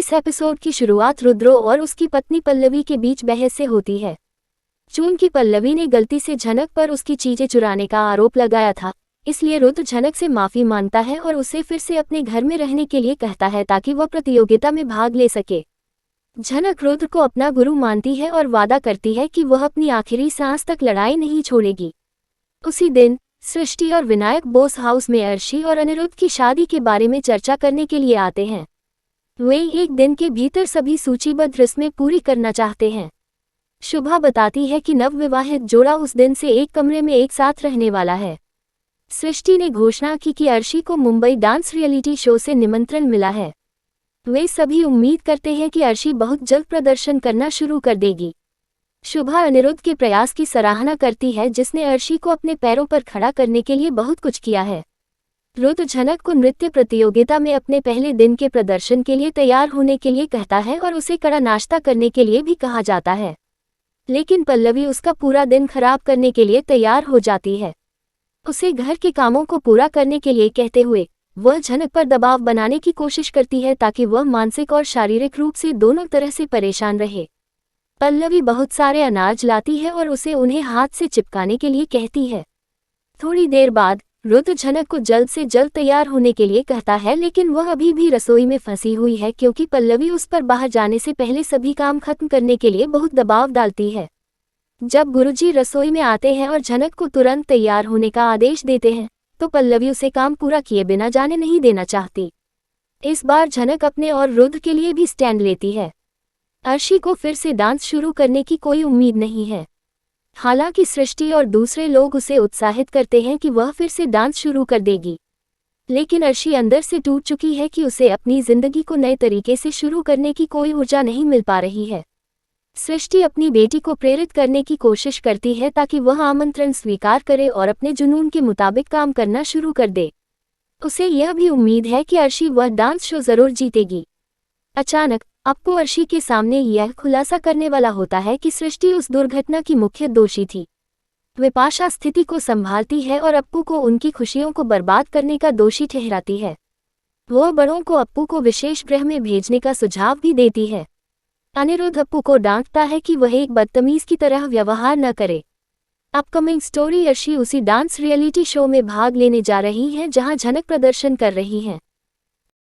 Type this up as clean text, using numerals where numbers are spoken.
इस एपिसोड की शुरुआत रुद्रो और उसकी पत्नी पल्लवी के बीच बहस से होती है। चूंकि पल्लवी ने गलती से झनक पर उसकी चीजें चुराने का आरोप लगाया था, इसलिए रुद्र झनक से माफी मांगता है और उसे फिर से अपने घर में रहने के लिए कहता है ताकि वह प्रतियोगिता में भाग ले सके। झनक रुद्र को अपना गुरु मानती है और वादा करती है कि वह अपनी आखिरी सांस तक लड़ाई नहीं छोड़ेगी। उसी दिन सृष्टि और विनायक बोस हाउस में अर्शी और अनिरुद्ध की शादी के बारे में चर्चा करने के लिए आते हैं। वे एक दिन के भीतर सभी सूचीबद्ध रस्में पूरी करना चाहते हैं। शुभा बताती है कि नवविवाहित जोड़ा उस दिन से एक कमरे में एक साथ रहने वाला है। सृष्टि ने घोषणा की कि अर्शी को मुंबई डांस रियलिटी शो से निमंत्रण मिला है। वे सभी उम्मीद करते हैं कि अर्शी बहुत जल्द प्रदर्शन करना शुरू कर देगी। शुभा अनिरुद्ध के प्रयास की सराहना करती है जिसने अर्शी को अपने पैरों पर खड़ा करने के लिए बहुत कुछ किया है। रुद्र झनक को नृत्य प्रतियोगिता में अपने पहले दिन के प्रदर्शन के लिए तैयार होने के लिए कहता है और उसे कड़ा नाश्ता करने के लिए भी कहा जाता है। लेकिन पल्लवी उसका पूरा दिन खराब करने के लिए तैयार हो जाती है। उसे घर के कामों को पूरा करने के लिए कहते हुए वह झनक पर दबाव बनाने की कोशिश करती है ताकि वह मानसिक और शारीरिक रूप से दोनों तरह से परेशान रहे। पल्लवी बहुत सारे अनाज लाती है और उसे उन्हें हाथ से चिपकाने के लिए कहती है। थोड़ी देर बाद रुद्र झनक को जल्द से जल्द तैयार होने के लिए कहता है, लेकिन वह अभी भी रसोई में फंसी हुई है क्योंकि पल्लवी उस पर बाहर जाने से पहले सभी काम खत्म करने के लिए बहुत दबाव डालती है। जब गुरुजी रसोई में आते हैं और झनक को तुरंत तैयार होने का आदेश देते हैं, तो पल्लवी उसे काम पूरा किए बिना जाने नहीं देना चाहती। इस बार झनक अपने और रुद्र के लिए भी स्टैंड लेती है। अर्शी को फिर से डांस शुरू करने की कोई उम्मीद नहीं है। हालांकि सृष्टि और दूसरे लोग उसे उत्साहित करते हैं कि वह फिर से डांस शुरू कर देगी, लेकिन अर्शी अंदर से टूट चुकी है कि उसे अपनी जिंदगी को नए तरीके से शुरू करने की कोई ऊर्जा नहीं मिल पा रही है। सृष्टि अपनी बेटी को प्रेरित करने की कोशिश करती है ताकि वह आमंत्रण स्वीकार करे और अपने जुनून के मुताबिक काम करना शुरू कर दे। उसे यह भी उम्मीद है कि अर्शी वह डांस शो जरूर जीतेगी। अचानक अप्पू अर्शी के सामने यह खुलासा करने वाला होता है कि सृष्टि उस दुर्घटना की मुख्य दोषी थी। विपाशा स्थिति को संभालती है और अप्पू को उनकी खुशियों को बर्बाद करने का दोषी ठहराती है। वह बड़ों को अप्पू को विशेष गृह में भेजने का सुझाव भी देती है। अनिरुद्ध अप्पू को डांटता है कि वह एक बदतमीज की तरह व्यवहार न करे। अपकमिंग स्टोरी अर्शी उसी डांस रियलिटी शो में भाग लेने जा रही है जहां झनक प्रदर्शन कर रही हैं।